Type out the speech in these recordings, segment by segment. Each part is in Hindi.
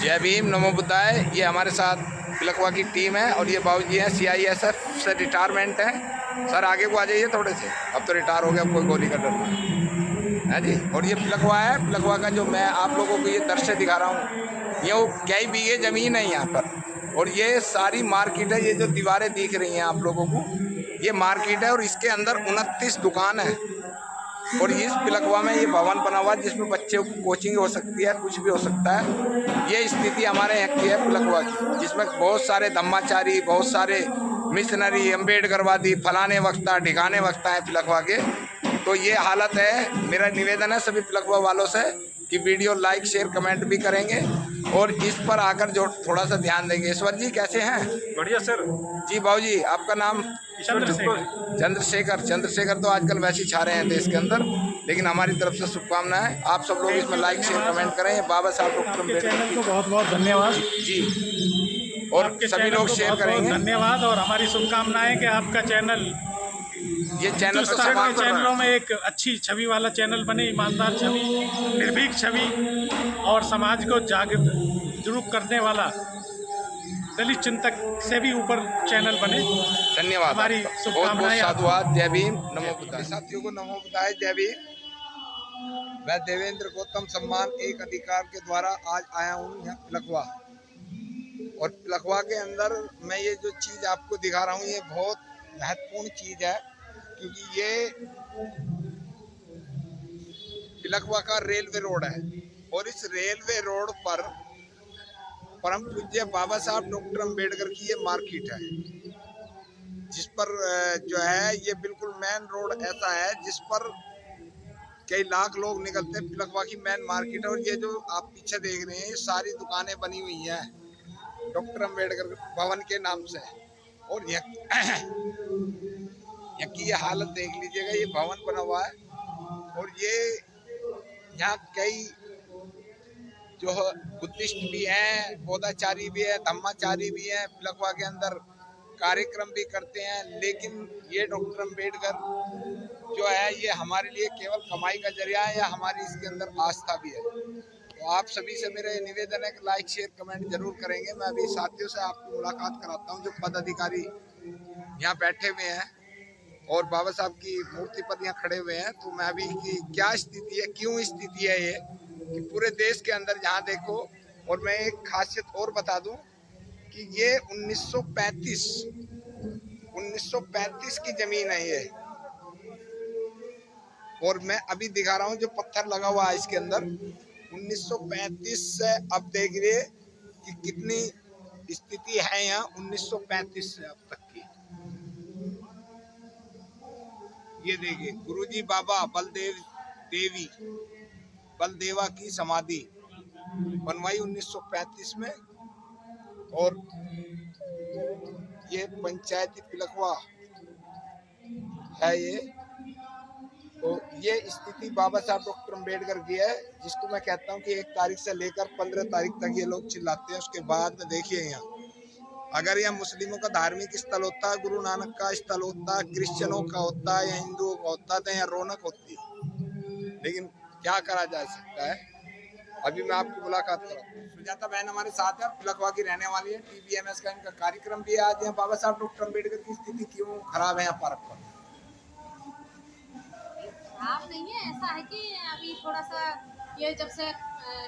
जय भीम, नमो बुद्धाय। ये हमारे साथ पिलखवा की टीम है और ये बाबूजी हैं CISF से रिटायरमेंट है। सर आगे को आ जाइए थोड़े से, अब तो रिटायर हो गया, अब कोई गोली का डर नहीं है जी। और ये पिलखवा है, पिलखवा का जो मैं आप लोगों को ये दृश्य दिखा रहा हूँ, ये वो कई बीघे ज़मीन है यहाँ पर और ये सारी मार्केट है। ये जो दीवारें दिख रही हैं आप लोगों को, ये मार्केट है और इसके अंदर 29 दुकान है। और इस पिलखवा में ये भवन बना हुआ है जिसमें बच्चों को कोचिंग हो सकती है, कुछ भी हो सकता है। ये स्थिति हमारे यहाँ की है पिलखवा की, जिसमें बहुत सारे धम्माचारी, बहुत सारे मिशनरी, अम्बेडकरवादी, फलाने वक्ता ढिकाने वक्ता है पिलखवा के। तो ये हालत है। मेरा निवेदन है सभी पिलखवा वालों से कि वीडियो लाइक शेयर कमेंट भी करेंगे और इस पर आकर जो थोड़ा सा ध्यान देंगे। ईश्वर जी कैसे हैं? बढ़िया सर जी। बाबूजी आपका नाम? चंद्रशेखर। चंद्रशेखर तो आजकल वैसे ही छा रहे हैं देश के अंदर, लेकिन हमारी तरफ से शुभकामनाएं। आप सब लोग इसमें लाइक शेयर कमेंट करें। बाबा साहब डॉक्टर अम्बेडकर को बहुत बहुत धन्यवाद जी। और सभी लोग शेयर करेंगे। धन्यवाद और हमारी शुभकामनाएं कि आपका चैनल ये चैनल तो के चैनलों में एक अच्छी छवि वाला चैनल बने, ईमानदार छवि, निर्भीक छवि और समाज को जागरूक करने वाला दलित चिंतक से भी ऊपर चैनल बने। धन्यवाद, हमारी बहुत बहुत साधुवाद। जय भीम, नमो बुद्धाय। साथियों को नमो बुद्धाय, जय भीम। मैं देवेंद्र गौतम सम्मान एक अधिकार के द्वारा आज आया हूँ यहाँ पिलखवा। और पिलखवा के अंदर मैं ये जो चीज़ आपको दिखा रहा हूँ ये बहुत महत्वपूर्ण चीज़ है, क्योंकि ये पिलखवा का रेलवे रोड है और इस रेलवे रोड पर परम पूज्य बाबा साहब डॉक्टर अम्बेडकर की ये मार्केट है, जिस पर जो है ये बिल्कुल मेन रोड ऐसा है जिस पर कई लाख लोग निकलते हैं। पिलखवा की मेन मार्केट है और ये जो आप पीछे देख रहे हैं ये सारी दुकानें बनी हुई हैं डॉक्टर अम्बेडकर भवन के नाम से। और यहाँ की ये हालत देख लीजिएगा, ये भवन बना हुआ है और ये यहाँ कई जो बुद्धिस्ट भी हैं, बौद्धाचारी भी है, धम्माचारी भी हैं, पिलखवा के अंदर कार्यक्रम भी करते हैं। लेकिन ये डॉक्टर अम्बेडकर जो है ये हमारे लिए केवल कमाई का जरिया है या हमारी इसके अंदर आस्था भी है। तो आप सभी से मेरा निवेदन है कि लाइक शेयर कमेंट जरूर करेंगे। मैं अभी साथियों से आपको मुलाकात कराता हूँ जो पदाधिकारी यहाँ बैठे हुए हैं और बाबा साहब की मूर्ति पर यहाँ खड़े हुए हैं। तो मैं अभी की क्या स्थिति है, क्यों स्थिति है ये कि पूरे देश के अंदर जहाँ देखो। और मैं एक खासियत और बता दूं कि ये 1935 की जमीन है ये। और मैं अभी दिखा रहा हूँ जो पत्थर लगा हुआ है इसके अंदर 1935 से अब देख रहे कि कितनी स्थिति है यहाँ 1935 से अब तक की। ये देखिए गुरुजी बाबा बलदेवा की समाधि बनवाई 1935 में। और ये पंचायती पिलखवा है ये। तो ये स्थिति बाबा साहब डॉक्टर अम्बेडकर की है, जिसको मैं कहता हूँ कि 1 तारीख से लेकर 15 तारीख तक ये लोग चिल्लाते हैं। उसके बाद में देखिए यहाँ अगर यह मुस्लिमों का धार्मिक स्थल होता, गुरु नानक का स्थल होता, क्रिश्चियनों का होता या हिंदुओं का होता तो यहाँ रौनक होती। लेकिन क्या करा जा सकता है। अभी मैं आपकी मुलाकात कराता हूँ। सुजाता बहन हमारे साथ है, पिलखवा की रहने वाली है। TBMS का इनका कार्यक्रम भी है आज यहाँ। बाबा साहब डॉक्टर अम्बेडकर की स्थिति क्यों खराब है यहाँ पार्क पर? खराब नहीं है, ऐसा है कि अभी थोड़ा सा ये जब से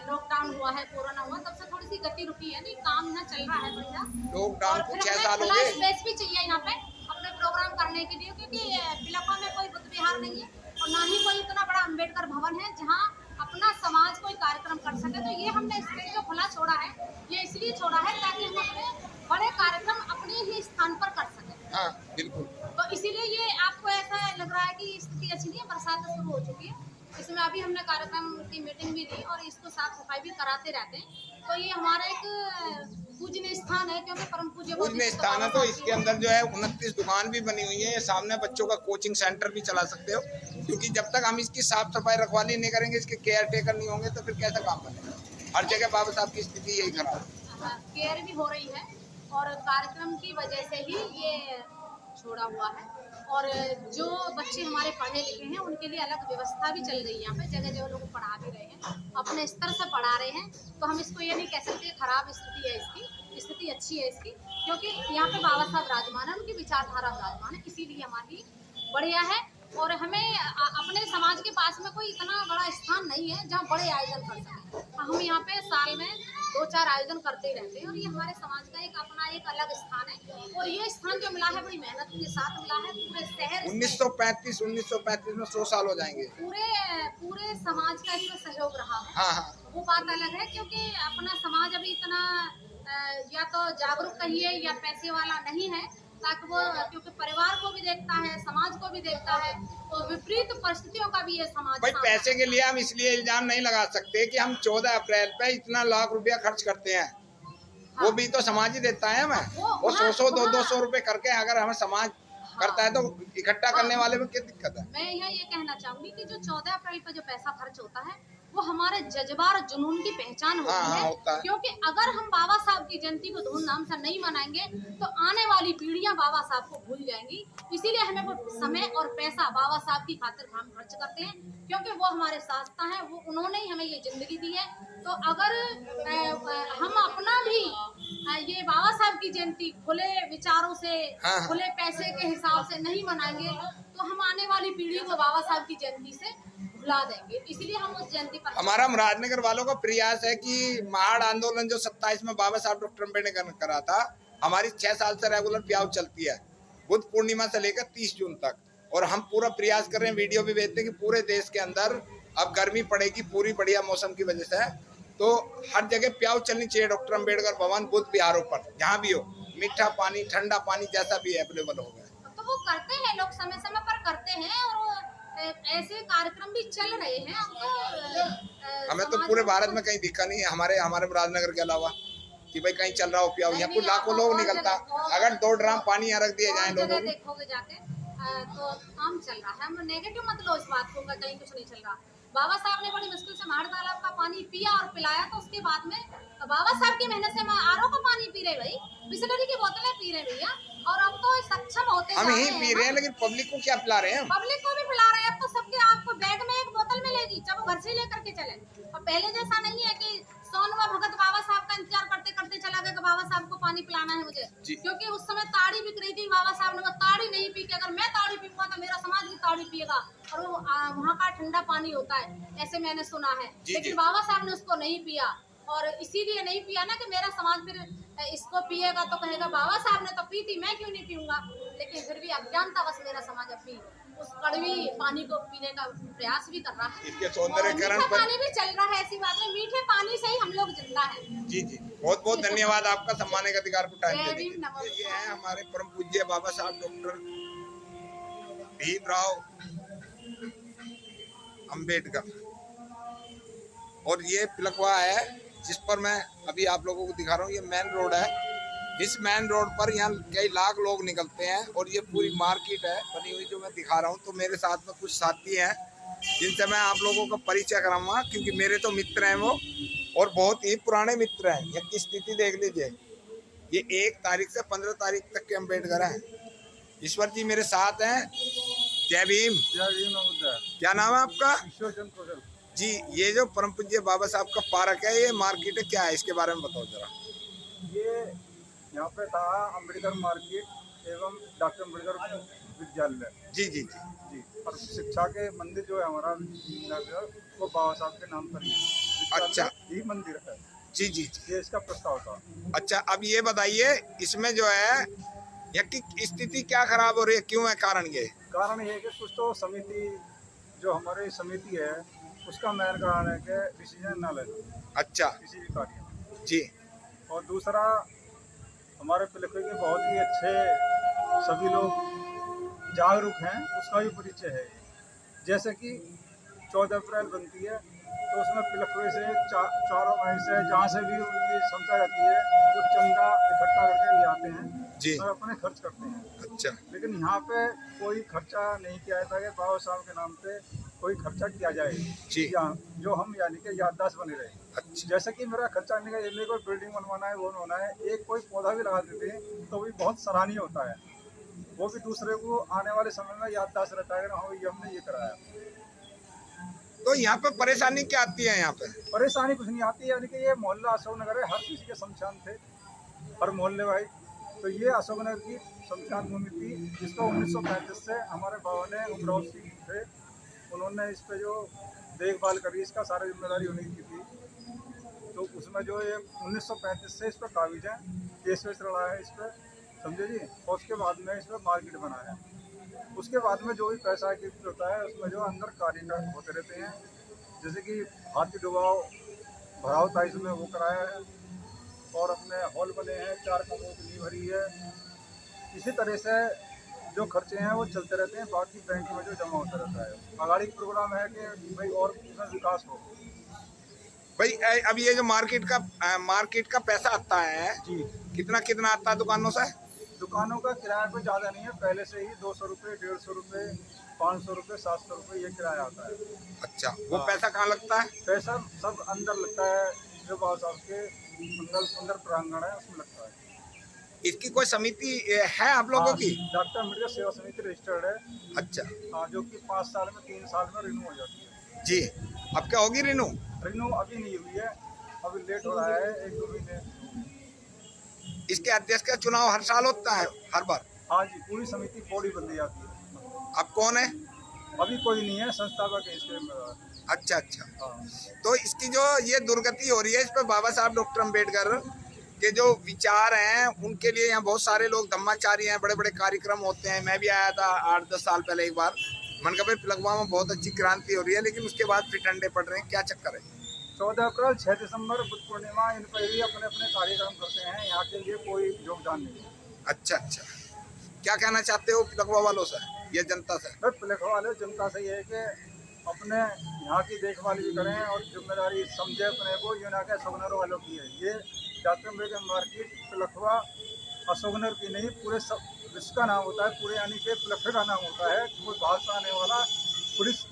लॉकडाउन हुआ है, कोरोना हुआ, तब से थोड़ी सी गति रुकी है। नहीं काम ना चल रहा है बढ़िया। लॉकडाउन को 6 साल हो गए। स्पेस भी चाहिए यहाँ पे अपने प्रोग्राम करने के लिए, क्योंकि पिलखवा में कोई बुद्ध विहार नहीं है और ना ही कोई इतना बड़ा अम्बेडकर भवन है जहाँ अपना समाज कोई कार्यक्रम कर सके। तो ये हमने स्पेस जो खुला छोड़ा है ये इसलिए छोड़ा है ताकि हम अपने बड़े कार्यक्रम अपने ही स्थान पर कर सकें। हाँ बिल्कुल। तो इसीलिए ये आपको ऐसा लग रहा है कि स्थिति अच्छी नहीं है। बरसात शुरू हो चुकी है, इसमें अभी हमने कार्यक्रम की मीटिंग भी ली और इसको साफ सफाई भी कराते रहते हैं। तो ये हमारा एक पूजनीय स्थान है, क्योंकि परम पूज्य स्थान है। तो इसके अंदर जो है 29 दुकान भी बनी हुई है। सामने बच्चों का कोचिंग सेंटर भी चला सकते हो, क्योंकि जब तक हम इसकी साफ सफाई रखवाली नहीं करेंगे, इसके केयर टेकर नहीं होंगे तो फिर कैसा काम बनेगा। हर जगह बाबा साहब की स्थिति यही खराब है। केयर भी हो रही है और कार्यक्रम की वजह से ही ये छोड़ा हुआ है। और जो बच्चे हमारे पढ़े लिखे हैं उनके लिए अलग व्यवस्था भी चल रही है यहाँ पे, जगह जगह लोग पढ़ा भी रहे हैं, अपने स्तर से पढ़ा रहे हैं। तो हम इसको ये नहीं कह सकते खराब स्थिति है इसकी, स्थिति अच्छी है इसकी, क्योंकि यहाँ पे बाबा साहब विराजमान है, उनकी विचारधारा विराजमान है, इसीलिए हमारी बढ़िया है। और हमें अपने समाज के पास में कोई इतना बड़ा स्थान नहीं है जहाँ बड़े आयोजन कर सकें। हम यहाँ पे साल में 2-4 आयोजन करते ही रहते हैं, और ये हमारे समाज का एक अपना एक अलग स्थान है। और ये स्थान जो मिला है बड़ी मेहनत के साथ मिला है। पूरे शहर 1935 में 100 साल हो जाएंगे। पूरे समाज का इसमें सहयोग रहा है। हाँ। वो बात अलग है, क्योंकि अपना समाज अभी इतना या तो जागरूक कहिए या पैसे वाला नहीं है, ताकि वो, क्योंकि परिवार को भी देखता है, समाज को भी देखता है, तो विपरीत परिस्थितियों का भी ये समाज भाई पैसे के लिए हम इसलिए इल्जाम नहीं लगा सकते कि हम 14 अप्रैल पे इतना लाख रुपया खर्च करते हैं। हाँ। वो भी तो समाज ही देता है हमें। वो 100-200 रुपए करके अगर हमें समाज करता है तो इकट्ठा करने वाले में क्या दिक्कत है। मैं यहाँ ये कहना चाहूंगी कि जो 14 अप्रैल पर जो पैसा खर्च होता है वो हमारे जज्बा और जुनून की पहचान होती है। क्योंकि अगर हम बाबा साहब की जयंती को धूमधाम से नहीं मनाएंगे तो आने वाली पीढ़ियां बाबा साहब को भूल जाएंगी। इसीलिए हमें वो समय और पैसा बाबा साहब की खातिर हम खर्च करते हैं, क्योंकि वो हमारे शास्ता हैं, वो उन्होंने ही हमें ये जिंदगी दी है। तो अगर हम अपना भी ये बाबा साहब की जयंती खुले विचारों से, खुले पैसे के हिसाब से नहीं मनाएंगे तो हम आने वाली पीढ़ी को बाबा साहब की जयंती से भुला देंगे। इसलिए हम उस जयंती पर, हमारा राजनगर वालों का प्रयास है कि महाड़ आंदोलन जो 27 में बाबा साहब डॉक्टर अम्बेडकर ने करा था, हमारी 6 साल से रेगुलर प्याव चलती है, बुद्ध पूर्णिमा से लेकर 30 जून तक। और हम पूरा प्रयास कर रहे हैं, वीडियो भी भेजते हैं कि पूरे देश के अंदर अब गर्मी पड़ेगी पूरी बढ़िया मौसम की वजह से, तो हर जगह प्याव चलनी चाहिए डॉक्टर अम्बेडकर भवन, बुद्ध विहारों पर, जहाँ भी हो, मीठा पानी ठंडा पानी जैसा भी अवेलेबल हो गया। तो वो करते हैं लोग, समय समय पर करते हैं, और ऐसे कार्यक्रम भी चल रहे हैं। हमें तो पूरे भारत में कहीं दिखा नहीं है, हमारे राजनगर के अलावा, कि भाई कहीं चल रहा हो प्याव। यहाँ कुछ लाखों लोग निकलता, अगर 2 ड्राम पानी यहाँ रख दिए जाए लोगों को, देखोगे जाके तो काम चल रहा है। हम नेगेटिव मत लो इस बात को, कहीं कुछ नहीं चल रहा। बाबा साहब ने बड़ी मुश्किल से महाड़ तालाब का पानी पिया और पिलाया, तो उसके बाद में बाबा साहब की मेहनत से हम आरओ का पानी पी रहे भाई, बिस्लरी की बोतलें पी रहे भैया। और अब तो सक्षम होते हम ही पी रहे हैं, लेकिन पब्लिक को क्या पिला रहे हैं? पब्लिक को भी पिला रहे हैं। अब तो सबके आपको बैग में एक बोतल मिलेगी, जब घर से लेकर के चले। और पहले जैसा नहीं है कि सोनवा भगत बाबा साहब का इंतजार करते करते चला गया कि बाबा साहब को पानी पिलाना है मुझे, क्योंकि उस समय ताड़ी बिक रही थी। बाबा साहब ने वो ताड़ी नहीं पी के, अगर मैं ताड़ी पीऊंगा तो मेरा समाज भी ताड़ी पिएगा, और वो वहाँ का ठंडा पानी होता है, ऐसे मैंने सुना है। लेकिन बाबा साहब ने उसको नहीं पिया, और इसीलिए नहीं पिया ना कि मेरा समाज फिर इसको पिएगा तो कहेगा बाबा साहब ने तो पी थी, मैं क्यों नहीं पीऊंगा। लेकिन फिर भी अज्ञानता बस मेरा समाज अब भी उस कड़वी पानी को पीने का प्रयास भी कर रहा है। इसके सौंदर्यीकरण पर पानी भी चल रहा है, ऐसी बात है, मीठे पानी से ही हम लोग जिंदा हैं। जी बहुत बहुत धन्यवाद आपका, सम्मानने का अधिकार को टाइम देने के लिए। ये है हमारे परम पूज्य बाबा साहब डॉक्टर भीमराव अम्बेडकर, और ये पिलखवा है जिस पर मैं अभी आप लोगों को दिखा रहा हूँ। ये मेन रोड है, इस मेन रोड पर यहाँ कई लाख लोग निकलते हैं, और ये पूरी मार्केट है बनी हुई जो मैं दिखा रहा हूँ। तो मेरे साथ में कुछ साथी हैं जिनसे मैं आप लोगों का परिचय कराऊंगा, क्योंकि मेरे तो मित्र हैं वो, और बहुत ही पुराने मित्र हैं। यहाँ की स्थिति देख लीजिए, ये 1 तारीख से 15 तारीख तक के अम्बेडकर हैं। ईश्वर जी मेरे साथ हैं। जय भीम। क्या नाम है आपका? जी, ये जो परम पूज्य बाबा साहब का पार्क है, ये मार्केट है, क्या है, इसके बारे में बताओ जरा। ये यहाँ पे था अम्बेडकर मार्केट एवं डॉक्टर अम्बेडकर विद्यालय। जी। और शिक्षा के मंदिर जो है हमारा वो बाबा साहब के नाम पर ही। अच्छा, ये मंदिर है। जी। ये इसका प्रस्ताव था। अच्छा, अब ये बताइए, इसमें जो है यहाँ की स्थिति क्या खराब हो रही है, क्यों है कारण ये? कारण ये है कि कुछ तो समिति, जो हमारी समिति है, उसका मेन कारण है कि डिसीजन ना लेना। अच्छा, किसी भी कार्य में। जी। और दूसरा, हमारे पिलखवे के बहुत ही अच्छे सभी लोग जागरूक हैं, उसका भी परिचय है। जैसे कि 14 अप्रैल बनती है तो उसमें पिलखवे से चारों भाई से जहाँ से भी उनकी क्षमता रहती है वो चंदा इकट्ठा करके ले आते हैं जी, और अपने खर्च करते हैं। अच्छा। लेकिन यहाँ पे कोई खर्चा नहीं किया जाता है, बाबा साहब के नाम पे कोई खर्चा किया जाए जी, जो हम यानी कि याददाश्त बने रहे। अच्छा। जैसे कि मेरा खर्चा नहीं है, मेरे को बिल्डिंग बनवाना है, वो बनवाना है, एक कोई पौधा भी लगा देते हैं तो भी बहुत सराहनीय होता है। वो भी दूसरे को आने वाले समय में याददाश्त रहता है कि हाँ ये हमने ये कराया। तो यहाँ पे परेशानी क्या आती है? यहाँ पे परेशानी कुछ नहीं आती है, यानी कि ये मोहल्ला अशोक नगर है, हर किसी के शमशान थे, हर मोहल्ले भाई। तो ये अशोक नगर की शमशान भूमि थी, जिसको 1935 से हमारे बाबा ने उमराव सिंह थे, उन्होंने इस पे जो देखभाल करी, इसका सारा जिम्मेदारी उन्हीं की थी। तो उसमें जो ये 1935 से इस पर काबिज है, केस वेस लड़ा है इस पर, समझे जी। और उसके बाद में इस पर मार्केट बनाया। उसके बाद में जो भी पैसा एकत्रित होता है उसमें जो अंदर कार्यक्रम होते रहते हैं, जैसे कि हाथी डुबाव भराव था इसमें वो कराया है, और अपने हॉल बने हैं, 4 कमरों की नींव भरी है। इसी तरह से जो खर्चे हैं वो चलते रहते हैं, बाकी बैंक में जो जमा होता रहता है। आगाड़ी प्रोग्राम है कि भाई और इसमें विकास हो। भाई अब ये जो मार्केट का पैसा आता है जी, कितना कितना आता है दुकानों से? दुकानों का किराया कोई ज़्यादा नहीं है, पहले से ही 200 रुपये, 150 रुपये, 500 रुपये, 700 रुपये ये किराया आता है। अच्छा, वो हाँ। पैसा कहाँ लगता है? पैसा सब अंदर लगता है, जो बाबा साहब के अंदर प्रांगण है उसमें लगता है। इसकी कोई समिति है आप लोगों की? डॉक्टर अम्बेडकर सेवा समिति रजिस्टर्ड है। अच्छा हाँ, जो कि 5 साल में 3 साल में रिन्यू हो जाती है। जी, अब क्या होगी रिन्यू? रिन्यू अभी नहीं हुई है, अभी लेट हो रहा है 1-2 महीने। इसके अध्यक्ष का चुनाव हर साल होता है, हर बार? हाँ जी, पूरी समिति बॉडी बन दी जाती है। अब कौन है? अभी कोई नहीं है, संस्थापक है इसके। अच्छा अच्छा, हाँ। तो इसकी जो ये दुर्गति हो रही है, इस पर बाबा साहब डॉक्टर अम्बेडकर के जो विचार हैं उनके लिए यहाँ बहुत सारे लोग धम्माचारी हैं, बड़े बड़े कार्यक्रम होते हैं। मैं भी आया था 8-10 साल पहले एक बार, मन का भाई पिलखवा में बहुत अच्छी क्रांति हो रही है, लेकिन उसके बाद फिर ठंडे पड़ रहे हैं, क्या चक्कर है? 14 अप्रैल, 6 दिसंबर, बुद्ध पूर्णिमा, इन पर ही अपने अपने कार्यक्रम करते हैं, यहाँ के लिए कोई योगदान नहीं है। अच्छा अच्छा, क्या कहना चाहते हो पिलखवा वालों से, ये जनता से? बस पिलखवा वाले जनता से ये है कि अपने यहाँ की देखभाल भी करें और जिम्मेदारी समझे अपने को, ये ना कि अशोकनगर वालों की है। ये डॉक्टर अम्बेडकर मार्केट पिलखवा अशोकनगर की नहीं, पूरे विश्व का नाम होता है, पूरे यानी कि पिलखवे का नाम होता है। कोई बाहर से आने वाला पुलिस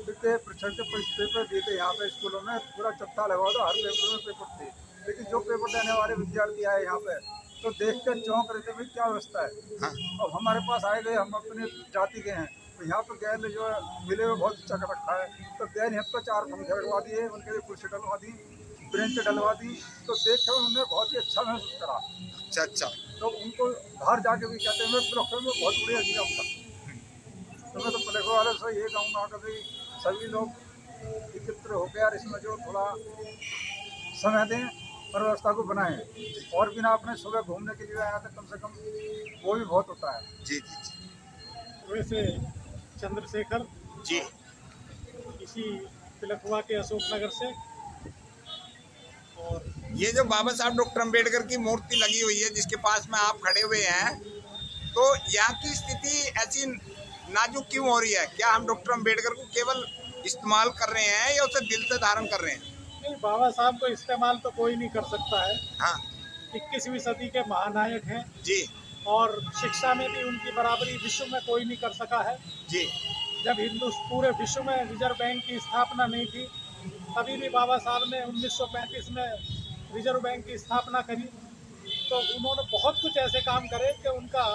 के प्रक्षण पेपर देते यहाँ पे स्कूलों में, पूरा चट्टा लगा दो, हर पेपर में पेपर थे। लेकिन जो पेपर देने वाले विद्यार्थी आए यहाँ पे तो देख कर चौंक रहे थे, भाई क्या व्यवस्था है। हाँ। अब हमारे पास आए गए, हम अपने जाति के हैं, तो यहाँ पर गैर जो मिले हुए बहुत अच्छा कर रखा है। तो गैर यहाँ पर 4 पंखे लगवा दिए, उनके लिए कुर्सी डलवा दी, ब्रेंच डलवा दी, तो देख कर उन्होंने बहुत ही अच्छा महसूस करा। अच्छा अच्छा, तो उनको बाहर जाके भी कहते हैं मैं पिलखवे में बहुत बढ़िया जीरा था। तो मैं तो पिलखवे वाले से ये कहूँगा कि भाई सभी लोग एकत्र होकर यार इसमें जो थोड़ा समय दें और व्यवस्था को बनाएं, और बिना अपने सुबह घूमने के लिए आया था कम से कम वो भी बहुत होता है। जी जी जी वैसे चंद्रशेखर जी, इसी पिलखवा के अशोक नगर से। और ये जो बाबा साहब डॉक्टर अम्बेडकर की मूर्ति लगी हुई है जिसके पास में आप खड़े हुए हैं, तो यहाँ की स्थिति ऐसी नाजुक क्यों हो रही है? क्या हम डॉक्टर अम्बेडकर को केवल इस्तेमाल कर रहे हैं या उसे दिल से धारण कर रहे हैं? नहीं, बाबा साहब को इस्तेमाल तो कोई नहीं कर सकता है। हाँ 21वीं सदी के महानायक हैं जी और शिक्षा में भी उनकी बराबरी विश्व में कोई नहीं कर सका है। जी, जब पूरे विश्व में रिजर्व बैंक की स्थापना नहीं थी, तभी भी बाबा साहब ने 1935 में रिजर्व बैंक की स्थापना करी। तो उन्होंने बहुत कुछ ऐसे काम करे कि उनका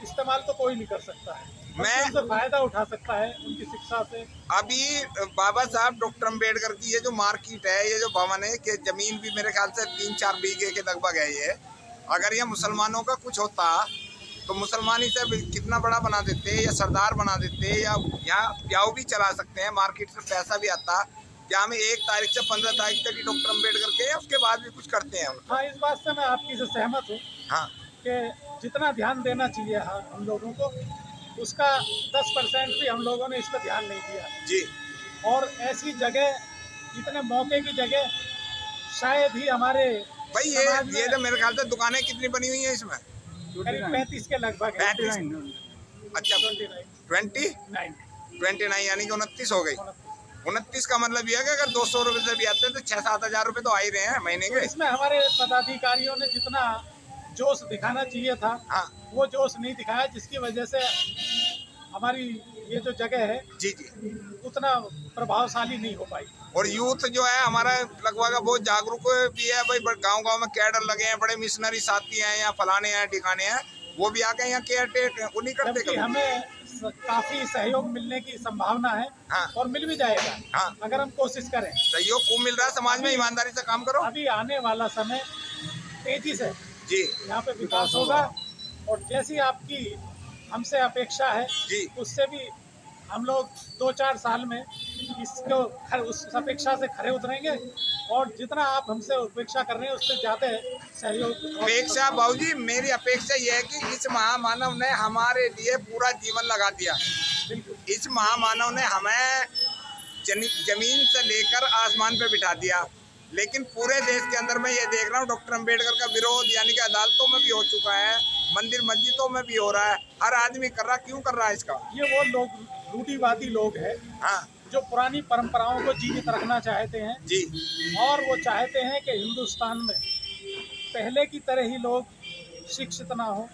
इस्तेमाल तो कोई नहीं कर सकता है, मैं उनसे फायदा उठा सकता है उनकी शिक्षा से। अभी बाबा साहब डॉक्टर अम्बेडकर की ये जो मार्केट है, ये जो भवन है, कि जमीन भी मेरे ख्याल से 3-4 बीघे के लगभग है ये। अगर ये मुसलमानों का कुछ होता तो मुसलमान इसे कितना बड़ा बना देते या सरदार बना देते, या यहाँ प्याऊ भी चला सकते हैं, मार्केट से पैसा भी आता। क्या हमें 1 तारीख से 15 तारीख तक ही डॉक्टर अम्बेडकर के, उसके बाद भी कुछ करते हैं? हाँ, इस बात से मैं आपकी से सहमत हूँ हाँ कि जितना ध्यान देना चाहिए हम लोगों को, उसका 10% भी हम लोगों ने इस पर ध्यान नहीं दिया। जी, और ऐसी जगह, इतने मौके की जगह शायद ही हमारे भाई ये जो मेरे ख्याल से दुकानें कितनी बनी हुई हैं इसमें? करीब 35 के लगभग है। 35। अच्छा, 29 29 यानी कि 29 हो गई। 29 का मतलब ये है कि अगर 200 रुपये से भी आते हैं तो 6-7 हज़ार रुपये तो आ ही रहे हैं महीने तो के। इसमें हमारे पदाधिकारियों ने जितना जोश दिखाना चाहिए था, हाँ वो जोश नहीं दिखाया, जिसकी वजह से हमारी ये जो जगह है जी जी, उतना प्रभावशाली नहीं हो पाई। और यूथ जो है हमारा लगभग बहुत जागरूक भी है भाई। गांव-गांव में कैडर लगे हैं, बड़े मिशनरी साथी हैं, या फलाने हैं ठिकाने हैं, वो भी आके यहाँ केयर टेक उन्हीं करते जबकि कभी। हमें काफी सहयोग मिलने की संभावना है। हाँ। और मिल भी जाएगा। हाँ। अगर हम कोशिश करें। सहयोग खूब मिल रहा है समाज में, ईमानदारी से काम करो। अभी आने वाला समय तेजी से जी यहाँ पे विकास होगा और जैसी आपकी हमसे अपेक्षा है जी उससे भी हम लोग 2-4 साल में इसको उस अपेक्षा से खरे उतरेंगे और जितना आप हमसे अपेक्षा कर रहे हैं उससे ज्यादा सहयोग। अपेक्षा बाबूजी, मेरी अपेक्षा ये है कि इस महामानव ने हमारे लिए पूरा जीवन लगा दिया। इस महामानव ने हमें जमीन से लेकर आसमान पे बिठा दिया, लेकिन पूरे देश के अंदर मैं ये देख रहा हूँ डॉक्टर अंबेडकर का विरोध यानी कि अदालतों में भी हो चुका है, मंदिर मस्जिदों में भी हो रहा है, हर आदमी कर रहा। क्यों कर रहा है इसका? ये वो लोग रूढ़िवादी लोग हैं। हाँ जो पुरानी परंपराओं को जीवित रखना चाहते हैं जी। और वो चाहते हैं कि हिंदुस्तान में पहले की तरह ही लोग शिक्षित ना हो।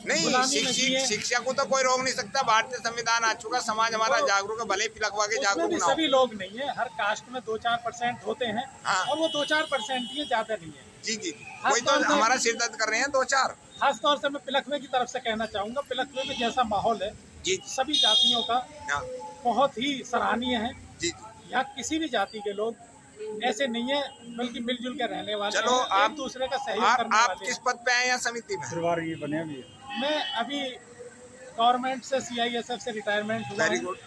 नहीं, शिक्षा को तो कोई रोक नहीं सकता। भारतीय संविधान आ चुका, समाज हमारा जागरूक है, भले पिलखवा के जागरूक ना हो। सभी लोग नहीं है, हर कास्ट में 2-4% होते हैं। हाँ। और वो 2-4% ही, ज्यादा नहीं है। जी जी, कोई तो हमारा सिर दर्द कर रहे हैं 2-4। खासतौर से मैं पिलखवे की तरफ से कहना चाहूँगा, पिलखवे में जैसा माहौल है जी सभी जातियों का हाँ बहुत ही सराहनीय है। जी। यहाँ किसी भी जाति के लोग ऐसे नहीं है, बल्कि मिलजुल के रहने वाले चलो हैं, आप एक दूसरे का सहयोग करने आप वाले किस हैं। पद पे हैं या समिति में? परिवार ये बने अभी मैं अभी गवर्नमेंट से CISF से रिटायरमेंट हुआ वेरी हूँ। गुड।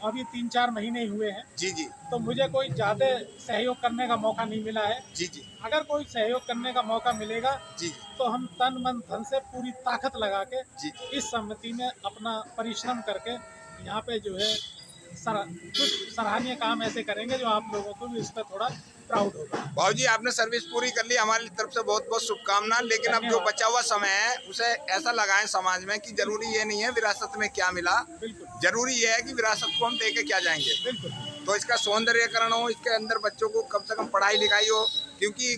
अभी 3-4 महीने ही हुए हैं। जी जी तो मुझे कोई ज़्यादा सहयोग करने का मौका नहीं मिला है। जी जी अगर कोई सहयोग करने का मौका मिलेगा जी तो हम तन मन धन से पूरी ताकत लगा के जी इस समिति में अपना परिश्रम करके यहाँ पे जो है कुछ सराहनीय काम ऐसे करेंगे जो आप लोगों को भी इस पर थोड़ा प्राउड होगा। भाजी आपने सर्विस पूरी कर ली, हमारी तरफ से बहुत बहुत शुभकामनाएं। लेकिन अब जो बचा हुआ समय है उसे ऐसा लगाएं समाज में कि जरूरी ये नहीं है विरासत में क्या मिला, जरूरी ये है कि विरासत को हम दे के क्या जाएंगे। बिल्कुल। तो इसका सौंदर्यकरण हो, इसके अंदर बच्चों को कम से कम पढ़ाई लिखाई हो। क्योंकि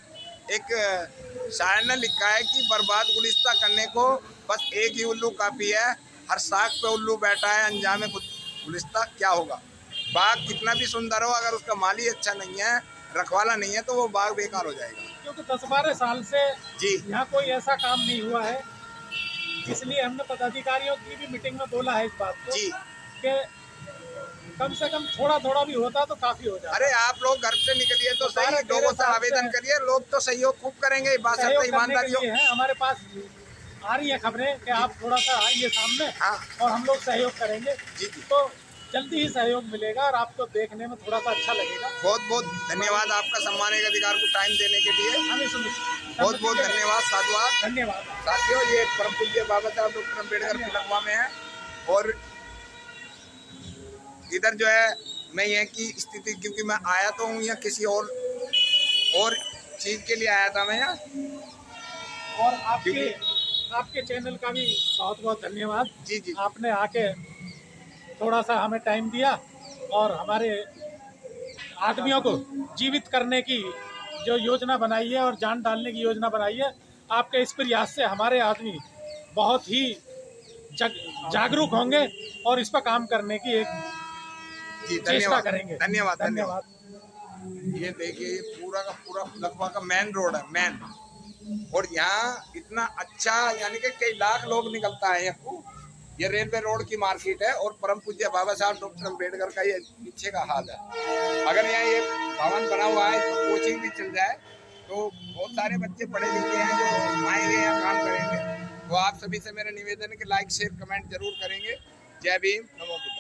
एक शायर ने लिखा है कि बर्बाद गुलिस्ता करने को बस एक ही उल्लू काफी है, हर साग पे उल्लू बैठा है, अंजाम गुलिस्ता क्या होगा। बाग कितना भी सुंदर हो, अगर उसका माली अच्छा नहीं है, रखवाला नहीं है, तो वो बाग बेकार हो जाएगा। क्योंकि 10-12 साल से जी यहाँ कोई ऐसा काम नहीं हुआ है, इसलिए हमने पदाधिकारियों की भी मीटिंग में बोला है इस बात को जी कि कम से कम थोड़ा भी होता तो काफी हो जाता। अरे आप लोग घर से निकलिए तो सही, लोगों से आवेदन करिए, लोग तो सहयोग खूब करेंगे। बात सहयोग है करने ईमानदारी के लिए है, हमारे पास आ रही है खबरें कि आप थोड़ा सा आइए सामने। हाँ। और हम लोग सहयोग करेंगे। जी जी तो जल्दी ही सहयोग मिलेगा और आपको देखने में थोड़ा सा अच्छा लगेगा। बहुत बहुत धन्यवाद आपका सम्मान के अधिकार को टाइम देने के लिए। हमें बहुत बहुत धन्यवाद, साधुवाद। धन्यवाद साथियों, ये परम पूज्य बाबा साहब डॉक्टर अम्बेडकर पिलखवा में है और इधर जो है मैं यहाँ की स्थिति, क्योंकि मैं आया तो हूँ यहाँ किसी और चीज के लिए आया था मैं यहाँ। और आपके चैनल का भी बहुत बहुत धन्यवाद। जी जी आपने आके थोड़ा सा हमें टाइम दिया और हमारे आदमियों को जीवित करने की जो योजना बनाई है और जान डालने की योजना बनाई है, आपके इस प्रयास से हमारे आदमी बहुत ही जागरूक होंगे और इस पर काम करने की एक चेष्टा करेंगे। धन्यवाद धन्यवाद। ये देखिए, ये पूरा का पूरा पिलखवा का मेन रोड है, मेन। और यहाँ इतना अच्छा यानी कि कई लाख लोग निकलता है यहाँ को। ये रेलवे रोड की मार्केट है और परम पूज्य बाबा साहब डॉक्टर अम्बेडकर का ये पीछे का हाल है। अगर यहाँ ये भवन बना हुआ है, तो कोचिंग भी चल जाए तो बहुत सारे बच्चे पढ़े लिखे हैं जो आएंगे यहाँ काम करेंगे। तो आप सभी से मेरा निवेदन है कि लाइक शेयर कमेंट जरूर करेंगे। जय भीम, नमो बुद्धाय।